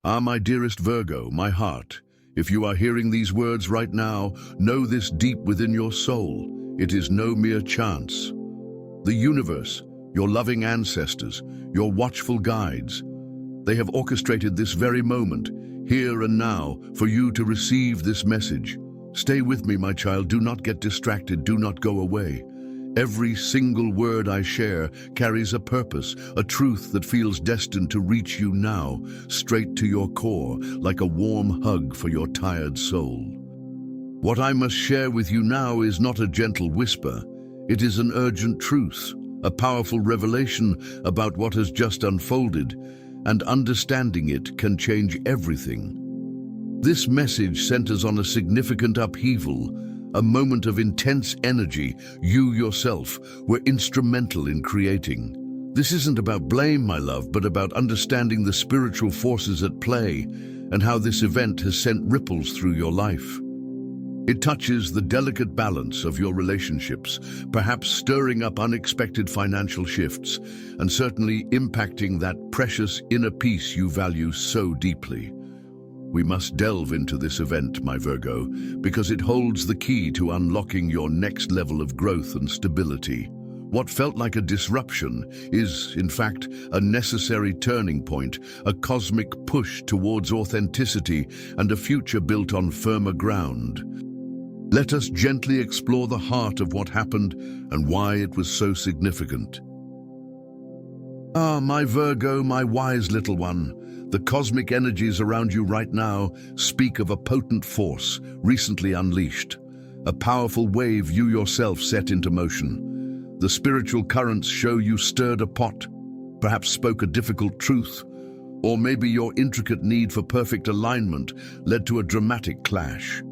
Ah, my dearest Virgo, my heart, if you are hearing these words right now, know this deep within your soul. It is no mere chance. The universe, your loving ancestors, your watchful guides, they have orchestrated this very moment, here and now, for you to receive this message. Stay with me, my child. Do not get distracted. Do not go away. Every single word I share carries a purpose, a truth that feels destined to reach you now, straight to your core, like a warm hug for your tired soul. What I must share with you now is not a gentle whisper. It is an urgent truth, a powerful revelation about what has just unfolded, and understanding it can change everything. This message centers on a significant upheaval, a moment of intense energy you yourself were instrumental in creating. This isn't about blame, my love, but about understanding the spiritual forces at play and how this event has sent ripples through your life. It touches the delicate balance of your relationships, perhaps stirring up unexpected financial shifts and certainly impacting that precious inner peace you value so deeply. We must delve into this event, my Virgo, because it holds the key to unlocking your next level of growth and stability. What felt like a disruption is, in fact, a necessary turning point, a cosmic push towards authenticity and a future built on firmer ground. Let us gently explore the heart of what happened and why it was so significant. Ah, my Virgo, my wise little one. The cosmic energies around you right now speak of a potent force recently unleashed, a powerful wave you yourself set into motion. The spiritual currents show you stirred a pot, perhaps spoke a difficult truth, or maybe your intricate need for perfect alignment led to a dramatic clash.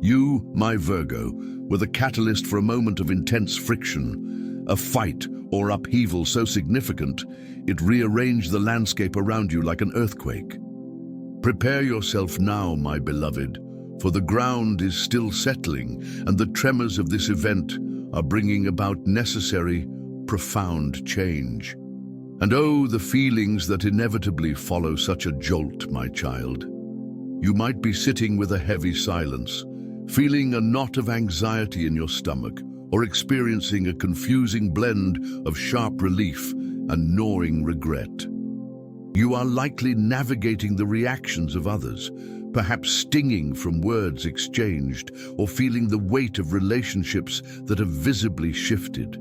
You, my Virgo, were the catalyst for a moment of intense friction, a fight or upheaval so significant it rearranged the landscape around you like an earthquake. Prepare yourself now, my beloved, for the ground is still settling and the tremors of this event are bringing about necessary, profound change. And oh, the feelings that inevitably follow such a jolt, my child. You might be sitting with a heavy silence, feeling a knot of anxiety in your stomach, or experiencing a confusing blend of sharp relief and gnawing regret. You are likely navigating the reactions of others, perhaps stinging from words exchanged, or feeling the weight of relationships that have visibly shifted.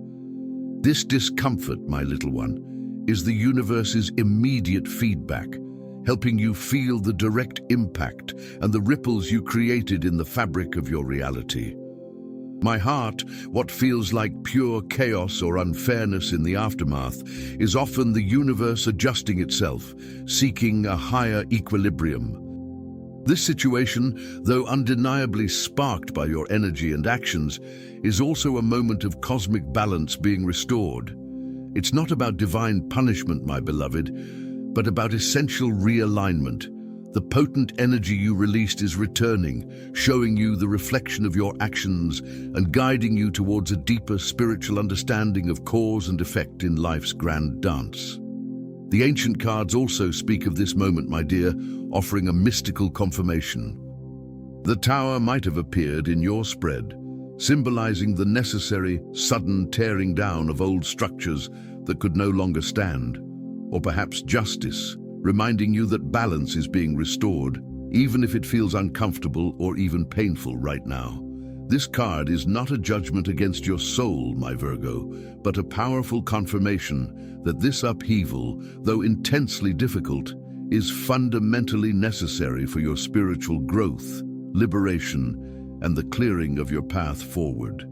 This discomfort, my little one, is the universe's immediate feedback, helping you feel the direct impact and the ripples you created in the fabric of your reality. My heart, what feels like pure chaos or unfairness in the aftermath, is often the universe adjusting itself, seeking a higher equilibrium. This situation, though undeniably sparked by your energy and actions, is also a moment of cosmic balance being restored. It's not about divine punishment, my beloved, but about essential realignment. The potent energy you released is returning, showing you the reflection of your actions and guiding you towards a deeper spiritual understanding of cause and effect in life's grand dance. The ancient cards also speak of this moment, my dear, offering a mystical confirmation. The tower might have appeared in your spread, symbolizing the necessary, sudden tearing down of old structures that could no longer stand, or perhaps justice, reminding you that balance is being restored, even if it feels uncomfortable or even painful right now. This card is not a judgment against your soul, my Virgo, but a powerful confirmation that this upheaval, though intensely difficult, is fundamentally necessary for your spiritual growth, liberation, and the clearing of your path forward.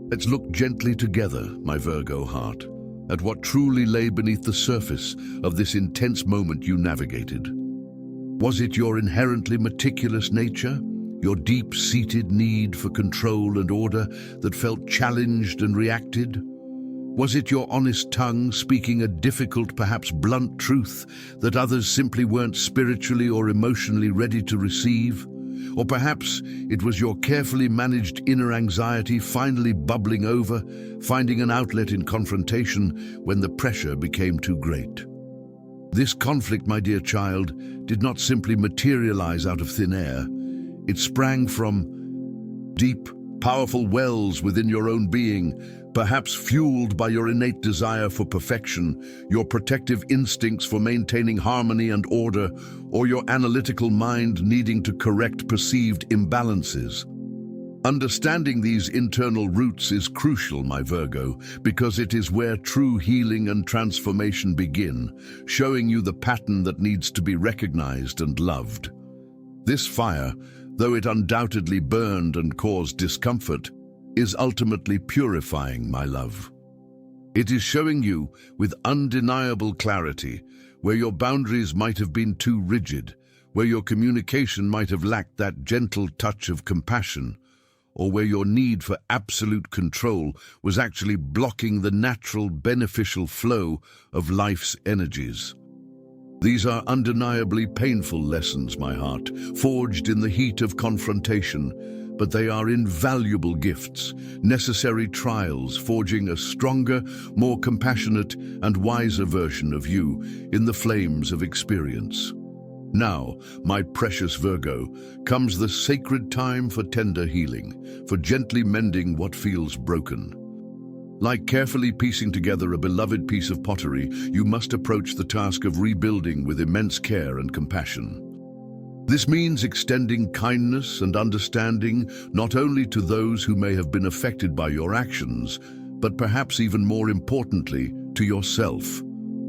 Let's look gently together, my Virgo heart, at what truly lay beneath the surface of this intense moment you navigated. Was it your inherently meticulous nature, your deep-seated need for control and order that felt challenged and reacted? Was it your honest tongue speaking a difficult, perhaps blunt truth that others simply weren't spiritually or emotionally ready to receive? Or perhaps it was your carefully managed inner anxiety finally bubbling over, finding an outlet in confrontation when the pressure became too great. This conflict, my dear child, did not simply materialize out of thin air. It sprang from deep, powerful wells within your own being, perhaps fueled by your innate desire for perfection, your protective instincts for maintaining harmony and order, or your analytical mind needing to correct perceived imbalances. Understanding these internal roots is crucial, my Virgo, because it is where true healing and transformation begin, showing you the pattern that needs to be recognized and loved. This fire, though it undoubtedly burned and caused discomfort, is ultimately purifying, my love. It is showing you with undeniable clarity where your boundaries might have been too rigid, where your communication might have lacked that gentle touch of compassion, or where your need for absolute control was actually blocking the natural, beneficial flow of life's energies. These are undeniably painful lessons, my heart, forged in the heat of confrontation, but they are invaluable gifts, necessary trials, forging a stronger, more compassionate and wiser version of you in the flames of experience. Now, my precious Virgo, comes the sacred time for tender healing, for gently mending what feels broken. Like carefully piecing together a beloved piece of pottery, you must approach the task of rebuilding with immense care and compassion. This means extending kindness and understanding not only to those who may have been affected by your actions, but perhaps even more importantly, to yourself.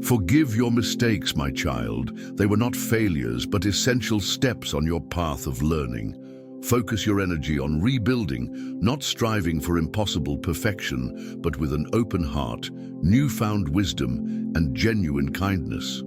Forgive your mistakes, my child. They were not failures, but essential steps on your path of learning. Focus your energy on rebuilding, not striving for impossible perfection, but with an open heart, newfound wisdom, and genuine kindness.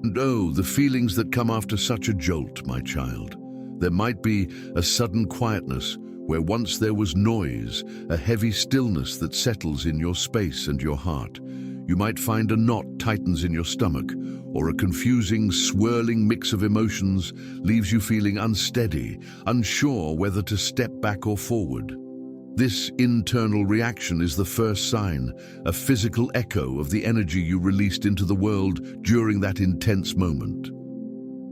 And oh, the feelings that come after such a jolt, my child. There might be a sudden quietness where once there was noise, a heavy stillness that settles in your space and your heart. You might find a knot tightens in your stomach, or a confusing, swirling mix of emotions leaves you feeling unsteady, unsure whether to step back or forward. This internal reaction is the first sign, a physical echo of the energy you released into the world during that intense moment.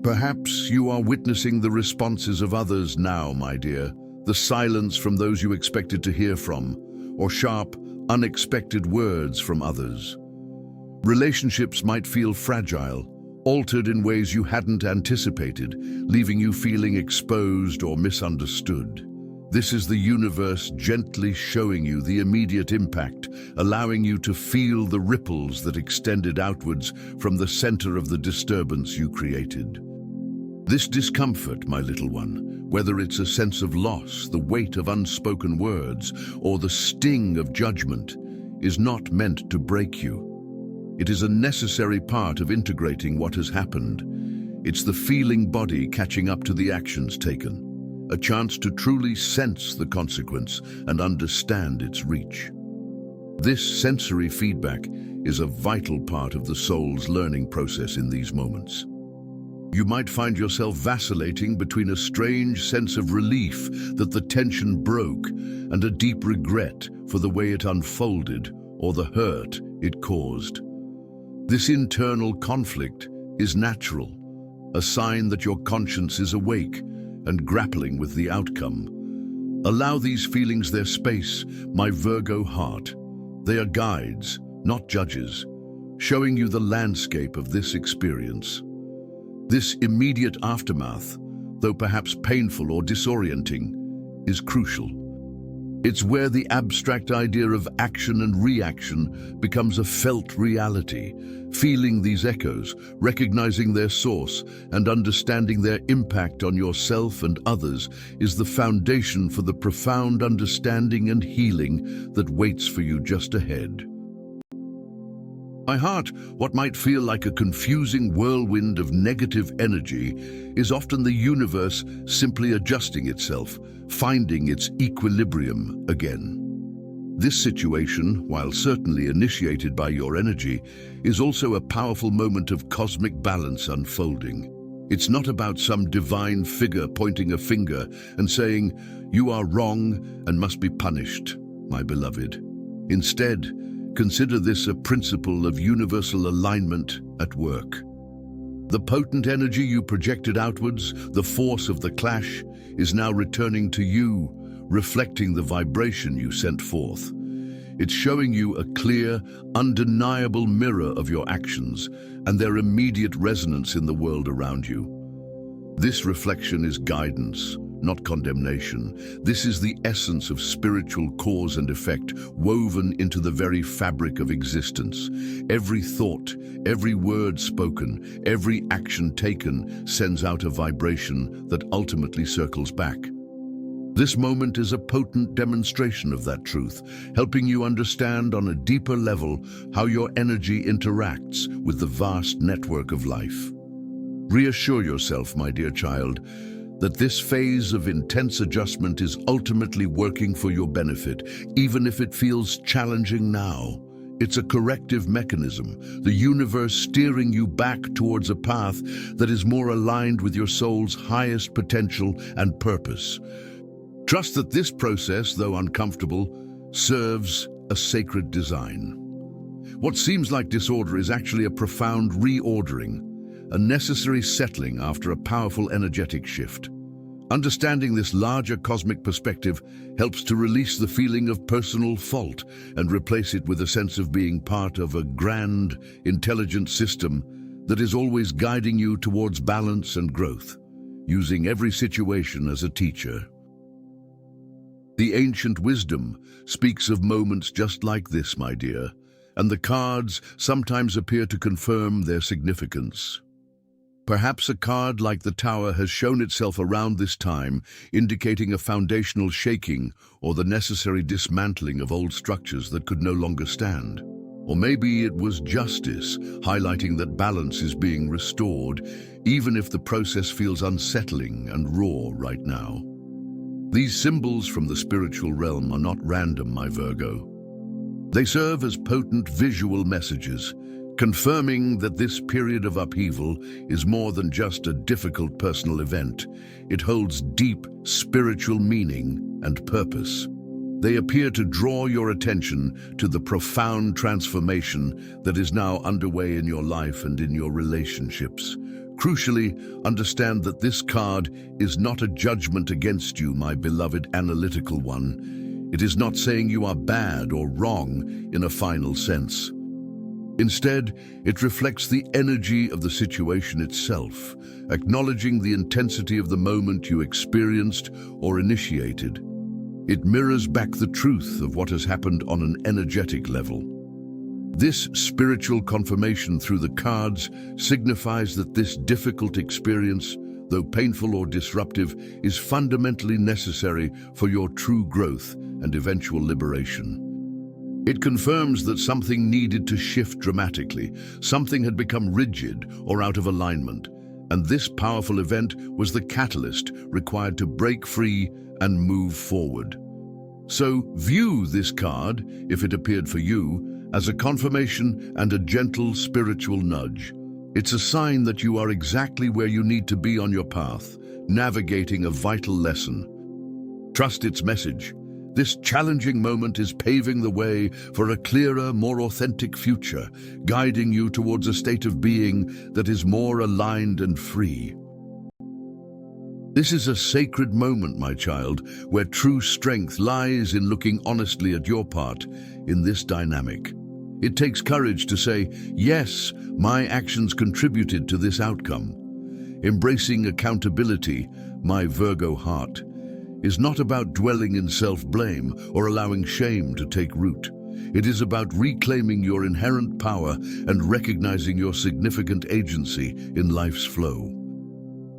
Perhaps you are witnessing the responses of others now, my dear, the silence from those you expected to hear from, or sharp, unexpected words from others. Relationships might feel fragile, altered in ways you hadn't anticipated, leaving you feeling exposed or misunderstood. This is the universe gently showing you the immediate impact, allowing you to feel the ripples that extended outwards from the center of the disturbance you created. This discomfort, my little one, whether it's a sense of loss, the weight of unspoken words, or the sting of judgment, is not meant to break you. It is a necessary part of integrating what has happened. It's the feeling body catching up to the actions taken, a chance to truly sense the consequence and understand its reach. This sensory feedback is a vital part of the soul's learning process in these moments. You might find yourself vacillating between a strange sense of relief that the tension broke and a deep regret for the way it unfolded or the hurt it caused. This internal conflict is natural, a sign that your conscience is awake and grappling with the outcome. Allow these feelings their space, my Virgo heart. They are guides, not judges, showing you the landscape of this experience. This immediate aftermath, though perhaps painful or disorienting, is crucial. It's where the abstract idea of action and reaction becomes a felt reality. Feeling these echoes, recognizing their source, and understanding their impact on yourself and others is the foundation for the profound understanding and healing that waits for you just ahead. My heart, what might feel like a confusing whirlwind of negative energy, is often the universe simply adjusting itself, finding its equilibrium again. This situation, while certainly initiated by your energy, is also a powerful moment of cosmic balance unfolding. It's not about some divine figure pointing a finger and saying, "You are wrong and must be punished, my beloved." Instead, Consider this a principle of universal alignment at work. The potent energy you projected outwards, the force of the clash, is now returning to you, reflecting the vibration you sent forth. It's showing you a clear, undeniable mirror of your actions and their immediate resonance in the world around you. This reflection is guidance, not condemnation. This is the essence of spiritual cause and effect, woven into the very fabric of existence. Every thought, every word spoken, every action taken sends out a vibration that ultimately circles back. This moment is a potent demonstration of that truth, helping you understand on a deeper level how your energy interacts with the vast network of life. Reassure yourself, my dear child, that this phase of intense adjustment is ultimately working for your benefit, even if it feels challenging now. It's a corrective mechanism, the universe steering you back towards a path that is more aligned with your soul's highest potential and purpose. Trust that this process, though uncomfortable, serves a sacred design. What seems like disorder is actually a profound reordering, a necessary settling after a powerful energetic shift. Understanding this larger cosmic perspective helps to release the feeling of personal fault and replace it with a sense of being part of a grand, intelligent system that is always guiding you towards balance and growth, using every situation as a teacher. The ancient wisdom speaks of moments just like this, my dear, and the cards sometimes appear to confirm their significance. Perhaps a card like the Tower has shown itself around this time, indicating a foundational shaking or the necessary dismantling of old structures that could no longer stand. Or maybe it was justice, highlighting that balance is being restored, even if the process feels unsettling and raw right now. These symbols from the spiritual realm are not random, my Virgo. They serve as potent visual messages, confirming that this period of upheaval is more than just a difficult personal event. It holds deep spiritual meaning and purpose. They appear to draw your attention to the profound transformation that is now underway in your life and in your relationships. Crucially, understand that this card is not a judgment against you, my beloved analytical one. It is not saying you are bad or wrong in a final sense. Instead, it reflects the energy of the situation itself, acknowledging the intensity of the moment you experienced or initiated. It mirrors back the truth of what has happened on an energetic level. This spiritual confirmation through the cards signifies that this difficult experience, though painful or disruptive, is fundamentally necessary for your true growth and eventual liberation. It confirms that something needed to shift dramatically, something had become rigid or out of alignment, and this powerful event was the catalyst required to break free and move forward. So view this card, if it appeared for you, as a confirmation and a gentle spiritual nudge. It's a sign that you are exactly where you need to be on your path, navigating a vital lesson. Trust its message. This challenging moment is paving the way for a clearer, more authentic future, guiding you towards a state of being that is more aligned and free. This is a sacred moment, my child, where true strength lies in looking honestly at your part in this dynamic. It takes courage to say, yes, my actions contributed to this outcome. Embracing accountability, my Virgo heart, is not about dwelling in self-blame or allowing shame to take root. It is about reclaiming your inherent power and recognizing your significant agency in life's flow.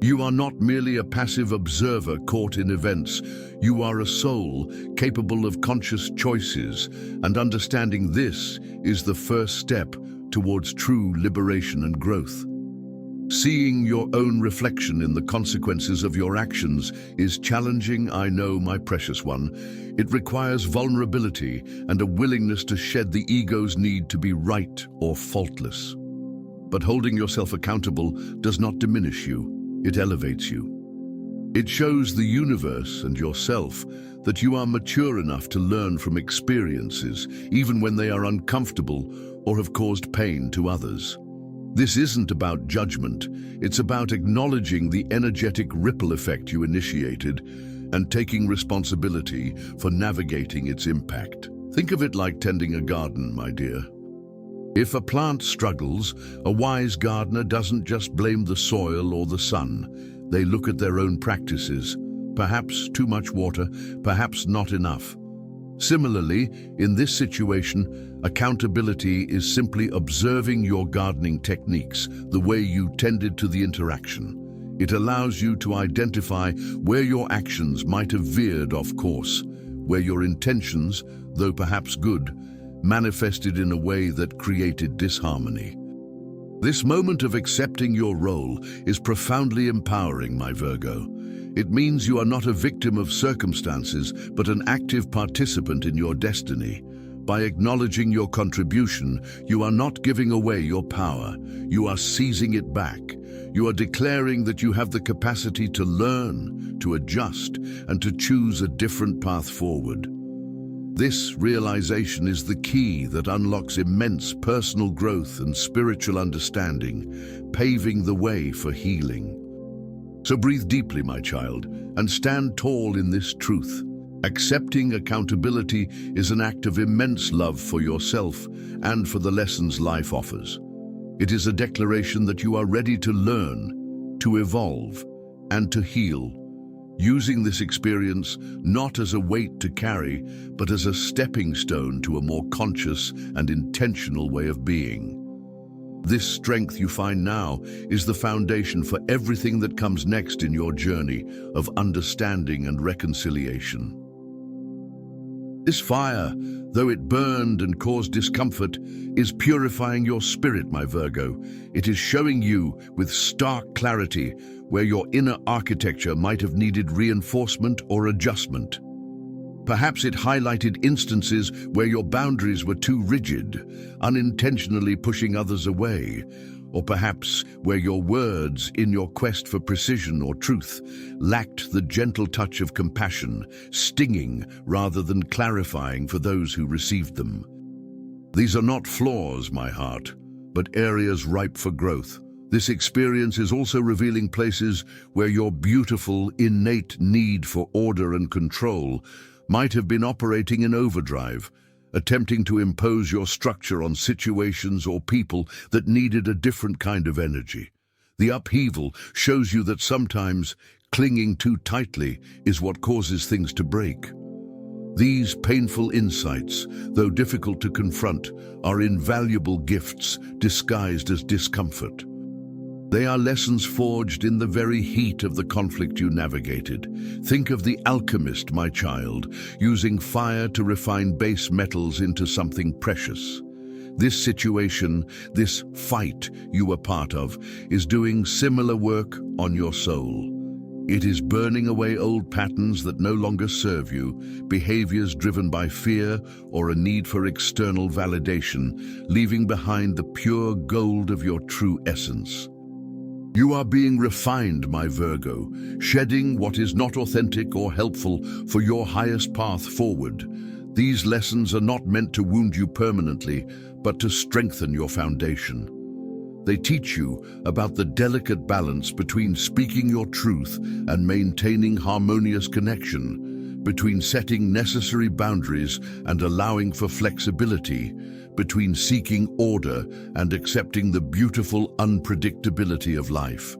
You are not merely a passive observer caught in events. You are a soul capable of conscious choices, and understanding this is the first step towards true liberation and growth. Seeing your own reflection in the consequences of your actions is challenging, I know, my precious one. It requires vulnerability and a willingness to shed the ego's need to be right or faultless. But holding yourself accountable does not diminish you. It elevates you. It shows the universe and yourself that you are mature enough to learn from experiences, even when they are uncomfortable or have caused pain to others. This isn't about judgment, it's about acknowledging the energetic ripple effect you initiated and taking responsibility for navigating its impact. Think of it like tending a garden, my dear. If a plant struggles, a wise gardener doesn't just blame the soil or the sun. They look at their own practices. Perhaps too much water, perhaps not enough. Similarly, in this situation, accountability is simply observing your gardening techniques, the way you tended to the interaction. It allows you to identify where your actions might have veered off course, where your intentions, though perhaps good, manifested in a way that created disharmony. This moment of accepting your role is profoundly empowering, my Virgo. It means you are not a victim of circumstances, but an active participant in your destiny. By acknowledging your contribution, you are not giving away your power. You are seizing it back. You are declaring that you have the capacity to learn, to adjust, and to choose a different path forward. This realization is the key that unlocks immense personal growth and spiritual understanding, paving the way for healing. So breathe deeply, my child, and stand tall in this truth. Accepting accountability is an act of immense love for yourself and for the lessons life offers. It is a declaration that you are ready to learn, to evolve, and to heal, using this experience not as a weight to carry, but as a stepping stone to a more conscious and intentional way of being. This strength you find now is the foundation for everything that comes next in your journey of understanding and reconciliation. This fire, though it burned and caused discomfort, is purifying your spirit, my Virgo. It is showing you with stark clarity where your inner architecture might have needed reinforcement or adjustment. Perhaps it highlighted instances where your boundaries were too rigid, unintentionally pushing others away, or perhaps where your words, in your quest for precision or truth, lacked the gentle touch of compassion, stinging rather than clarifying for those who received them. These are not flaws, my heart, but areas ripe for growth. This experience is also revealing places where your beautiful, innate need for order and control might have been operating in overdrive, attempting to impose your structure on situations or people that needed a different kind of energy. The upheaval shows you that sometimes clinging too tightly is what causes things to break. These painful insights, though difficult to confront, are invaluable gifts disguised as discomfort. They are lessons forged in the very heat of the conflict you navigated. Think of the alchemist, my child, using fire to refine base metals into something precious. This situation, this fight you were part of, is doing similar work on your soul. It is burning away old patterns that no longer serve you, behaviors driven by fear or a need for external validation, leaving behind the pure gold of your true essence. You are being refined, my Virgo, shedding what is not authentic or helpful for your highest path forward. These lessons are not meant to wound you permanently, but to strengthen your foundation. They teach you about the delicate balance between speaking your truth and maintaining harmonious connection, between setting necessary boundaries and allowing for flexibility, between seeking order and accepting the beautiful unpredictability of life.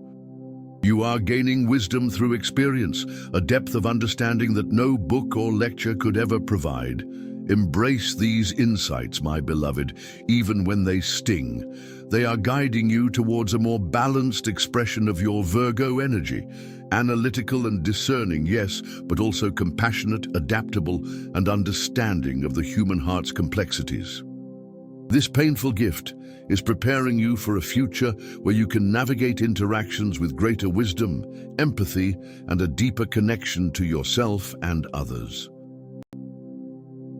You are gaining wisdom through experience, a depth of understanding that no book or lecture could ever provide. Embrace these insights, my beloved, even when they sting. They are guiding you towards a more balanced expression of your Virgo energy. Analytical and discerning, yes, but also compassionate, adaptable, and understanding of the human heart's complexities. This painful gift is preparing you for a future where you can navigate interactions with greater wisdom, empathy, and a deeper connection to yourself and others.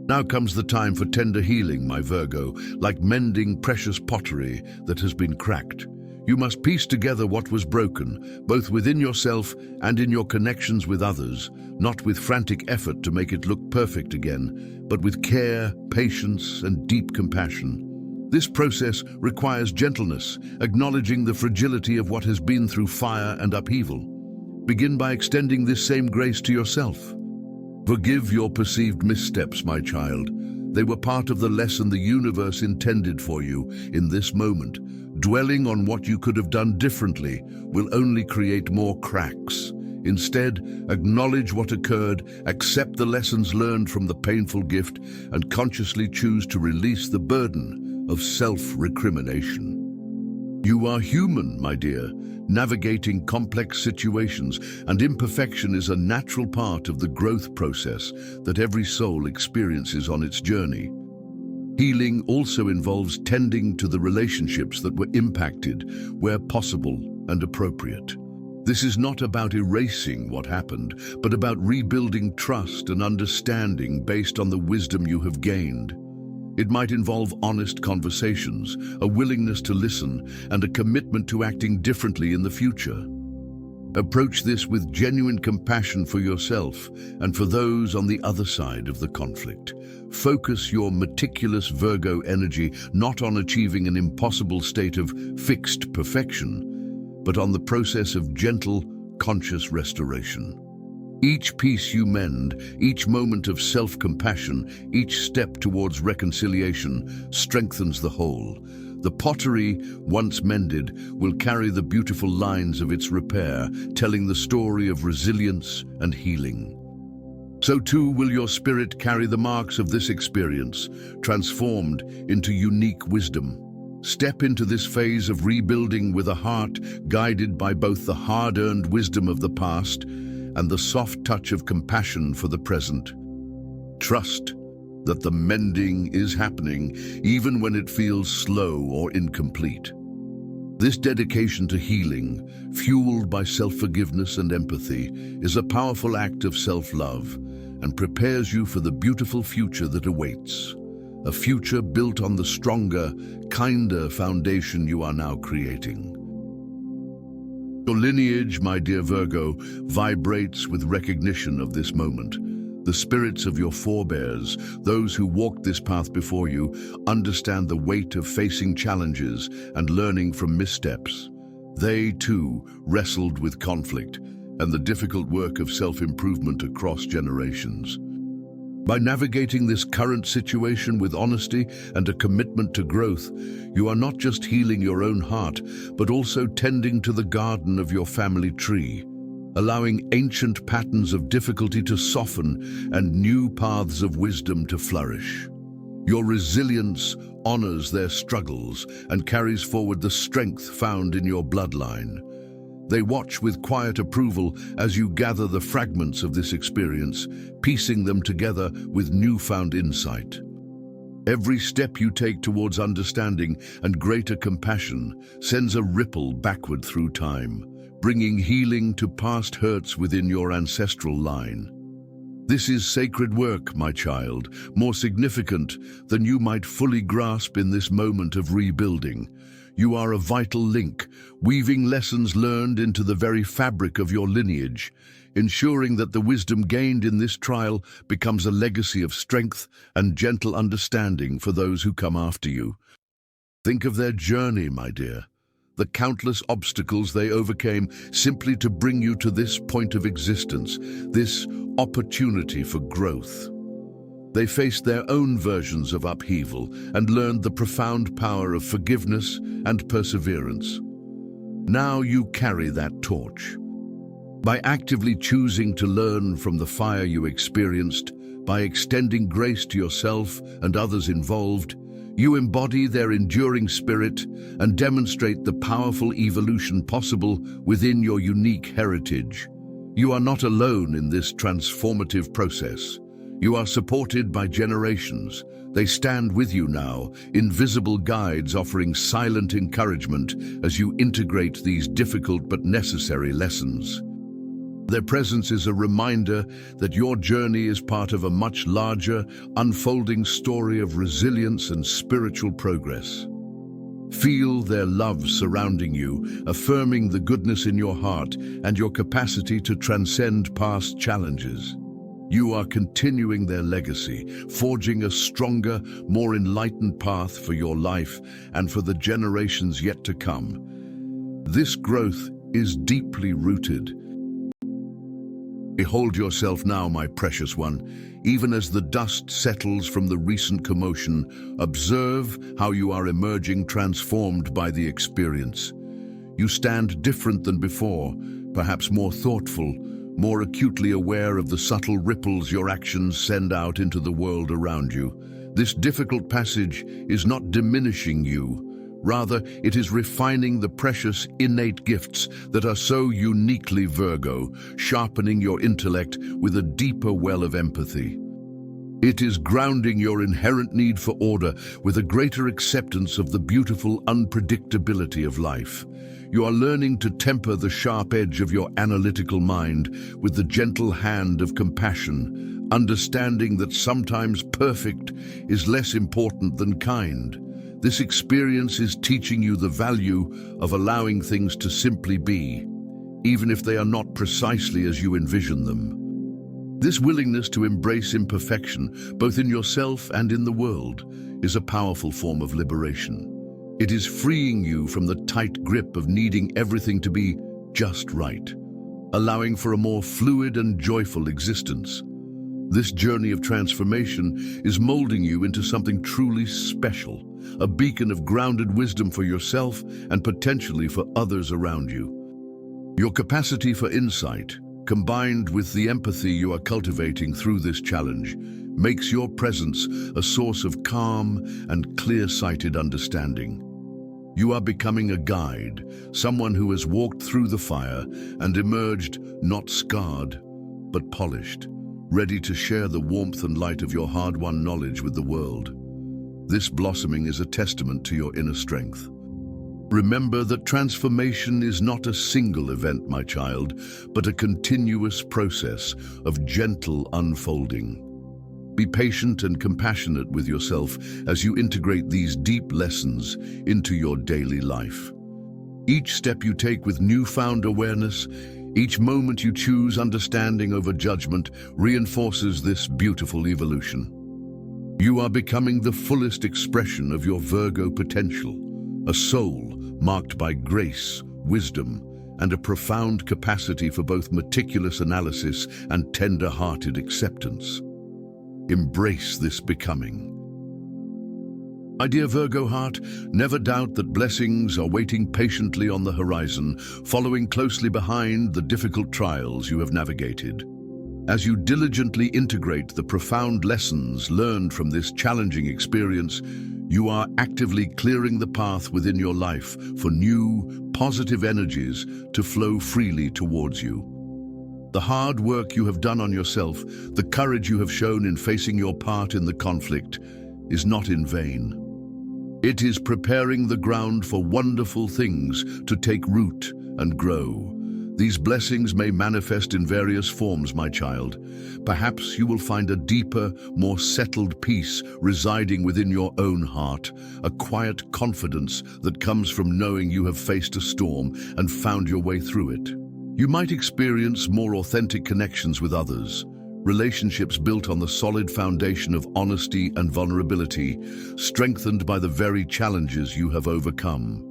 Now comes the time for tender healing, my Virgo, like mending precious pottery that has been cracked. You must piece together what was broken, both within yourself and in your connections with others, not with frantic effort to make it look perfect again, but with care, patience, and deep compassion. This process requires gentleness, acknowledging the fragility of what has been through fire and upheaval. Begin by extending this same grace to yourself. Forgive your perceived missteps, my child. They were part of the lesson the universe intended for you in this moment. Dwelling on what you could have done differently will only create more cracks. Instead, acknowledge what occurred, accept the lessons learned from the painful gift, and consciously choose to release the burden of self-recrimination. You are human, my dear, navigating complex situations, and imperfection is a natural part of the growth process that every soul experiences on its journey. Healing also involves tending to the relationships that were impacted, where possible and appropriate. This is not about erasing what happened, but about rebuilding trust and understanding based on the wisdom you have gained. It might involve honest conversations, a willingness to listen, and a commitment to acting differently in the future. Approach this with genuine compassion for yourself and for those on the other side of the conflict. Focus your meticulous Virgo energy not on achieving an impossible state of fixed perfection, but on the process of gentle, conscious restoration. Each piece you mend, each moment of self-compassion, each step towards reconciliation strengthens the whole. The pottery, once mended, will carry the beautiful lines of its repair, telling the story of resilience and healing. So too will your spirit carry the marks of this experience, transformed into unique wisdom. Step into this phase of rebuilding with a heart guided by both the hard-earned wisdom of the past and the soft touch of compassion for the present. Trust that the mending is happening even when it feels slow or incomplete. This dedication to healing, fueled by self-forgiveness and empathy, is a powerful act of self-love and prepares you for the beautiful future that awaits. A future built on the stronger, kinder foundation you are now creating. Your lineage, my dear Virgo, vibrates with recognition of this moment. The spirits of your forebears, those who walked this path before you, understand the weight of facing challenges and learning from missteps. They, too, wrestled with conflict and the difficult work of self-improvement across generations. By navigating this current situation with honesty and a commitment to growth, you are not just healing your own heart, but also tending to the garden of your family tree, allowing ancient patterns of difficulty to soften and new paths of wisdom to flourish. Your resilience honors their struggles and carries forward the strength found in your bloodline. They watch with quiet approval as you gather the fragments of this experience, piecing them together with newfound insight. Every step you take towards understanding and greater compassion sends a ripple backward through time, bringing healing to past hurts within your ancestral line. This is sacred work, my child, more significant than you might fully grasp in this moment of rebuilding. You are a vital link, weaving lessons learned into the very fabric of your lineage, ensuring that the wisdom gained in this trial becomes a legacy of strength and gentle understanding for those who come after you. Think of their journey, my dear, the countless obstacles they overcame simply to bring you to this point of existence, this opportunity for growth. They faced their own versions of upheaval and learned the profound power of forgiveness and perseverance. Now you carry that torch. By actively choosing to learn from the fire you experienced, by extending grace to yourself and others involved, you embody their enduring spirit and demonstrate the powerful evolution possible within your unique heritage. You are not alone in this transformative process. You are supported by generations. They stand with you now, invisible guides offering silent encouragement as you integrate these difficult but necessary lessons. Their presence is a reminder that your journey is part of a much larger, unfolding story of resilience and spiritual progress. Feel their love surrounding you, affirming the goodness in your heart and your capacity to transcend past challenges. You are continuing their legacy, forging a stronger, more enlightened path for your life and for the generations yet to come. This growth is deeply rooted. Behold yourself now, my precious one. Even as the dust settles from the recent commotion, observe how you are emerging transformed by the experience. You stand different than before, perhaps more thoughtful, more acutely aware of the subtle ripples your actions send out into the world around you. This difficult passage is not diminishing you. Rather, it is refining the precious innate gifts that are so uniquely Virgo, sharpening your intellect with a deeper well of empathy. It is grounding your inherent need for order with a greater acceptance of the beautiful unpredictability of life. You are learning to temper the sharp edge of your analytical mind with the gentle hand of compassion, understanding that sometimes perfect is less important than kind. This experience is teaching you the value of allowing things to simply be, even if they are not precisely as you envision them. This willingness to embrace imperfection, both in yourself and in the world, is a powerful form of liberation. It is freeing you from the tight grip of needing everything to be just right, allowing for a more fluid and joyful existence. This journey of transformation is molding you into something truly special, a beacon of grounded wisdom for yourself and potentially for others around you. Your capacity for insight, combined with the empathy you are cultivating through this challenge, makes your presence a source of calm and clear-sighted understanding. You are becoming a guide, someone who has walked through the fire and emerged not scarred, but polished, ready to share the warmth and light of your hard-won knowledge with the world. This blossoming is a testament to your inner strength. Remember that transformation is not a single event, my child, but a continuous process of gentle unfolding. Be patient and compassionate with yourself as you integrate these deep lessons into your daily life. Each step you take with newfound awareness, each moment you choose understanding over judgment, reinforces this beautiful evolution. You are becoming the fullest expression of your Virgo potential, a soul marked by grace, wisdom, and a profound capacity for both meticulous analysis and tender-hearted acceptance. Embrace this becoming. My dear Virgo heart, never doubt that blessings are waiting patiently on the horizon, following closely behind the difficult trials you have navigated. As you diligently integrate the profound lessons learned from this challenging experience, you are actively clearing the path within your life for new, positive energies to flow freely towards you. The hard work you have done on yourself, the courage you have shown in facing your part in the conflict, is not in vain. It is preparing the ground for wonderful things to take root and grow. These blessings may manifest in various forms, my child. Perhaps you will find a deeper, more settled peace residing within your own heart, a quiet confidence that comes from knowing you have faced a storm and found your way through it. You might experience more authentic connections with others, relationships built on the solid foundation of honesty and vulnerability, strengthened by the very challenges you have overcome.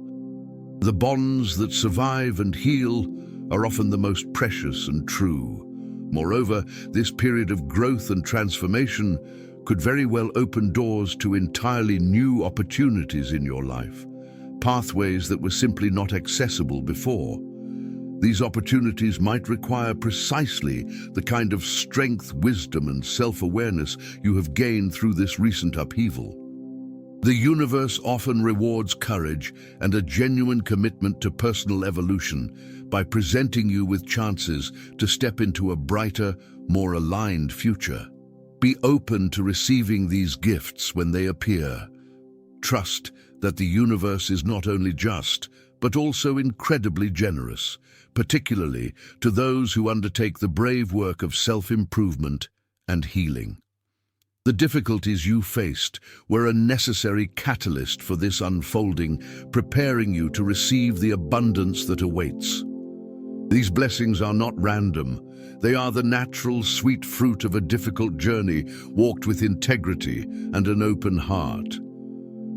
The bonds that survive and heal are often the most precious and true. Moreover, this period of growth and transformation could very well open doors to entirely new opportunities in your life, pathways that were simply not accessible before. These opportunities might require precisely the kind of strength, wisdom, and self-awareness you have gained through this recent upheaval. The universe often rewards courage and a genuine commitment to personal evolution by presenting you with chances to step into a brighter, more aligned future. Be open to receiving these gifts when they appear. Trust that the universe is not only just, but also incredibly generous, particularly to those who undertake the brave work of self-improvement and healing. The difficulties you faced were a necessary catalyst for this unfolding, preparing you to receive the abundance that awaits. These blessings are not random. They are the natural, sweet fruit of a difficult journey walked with integrity and an open heart.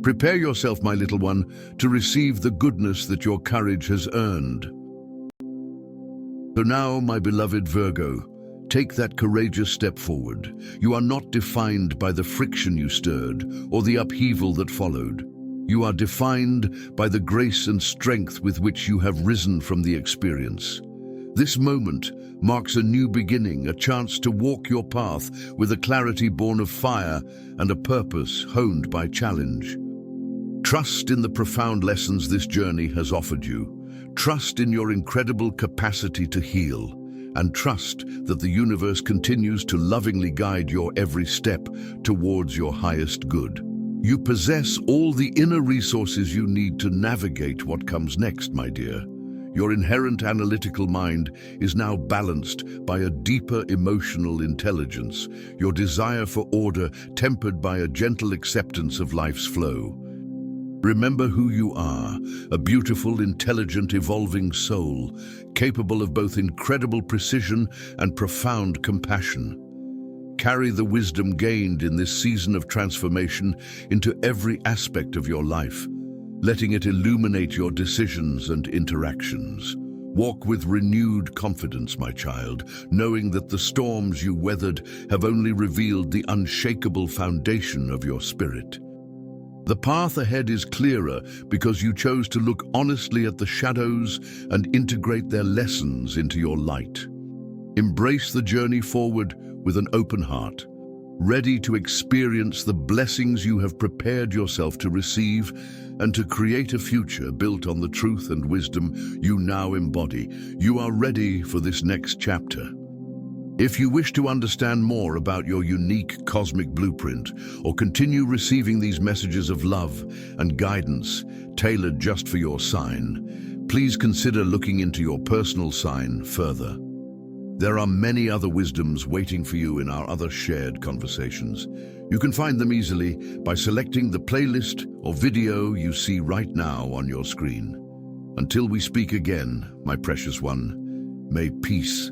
Prepare yourself, my little one, to receive the goodness that your courage has earned. So now, my beloved Virgo, take that courageous step forward. You are not defined by the friction you stirred or the upheaval that followed. You are defined by the grace and strength with which you have risen from the experience. This moment marks a new beginning, a chance to walk your path with a clarity born of fire and a purpose honed by challenge. Trust in the profound lessons this journey has offered you. Trust in your incredible capacity to heal. And trust that the universe continues to lovingly guide your every step towards your highest good. You possess all the inner resources you need to navigate what comes next, my dear. Your inherent analytical mind is now balanced by a deeper emotional intelligence, your desire for order tempered by a gentle acceptance of life's flow. Remember who you are, a beautiful, intelligent, evolving soul, capable of both incredible precision and profound compassion. Carry the wisdom gained in this season of transformation into every aspect of your life, letting it illuminate your decisions and interactions. Walk with renewed confidence, my child, knowing that the storms you weathered have only revealed the unshakable foundation of your spirit. The path ahead is clearer because you chose to look honestly at the shadows and integrate their lessons into your light. Embrace the journey forward with an open heart, ready to experience the blessings you have prepared yourself to receive and to create a future built on the truth and wisdom you now embody. You are ready for this next chapter. If you wish to understand more about your unique cosmic blueprint or continue receiving these messages of love and guidance tailored just for your sign, please consider looking into your personal sign further. There are many other wisdoms waiting for you in our other shared conversations. You can find them easily by selecting the playlist or video you see right now on your screen. Until we speak again, my precious one, may peace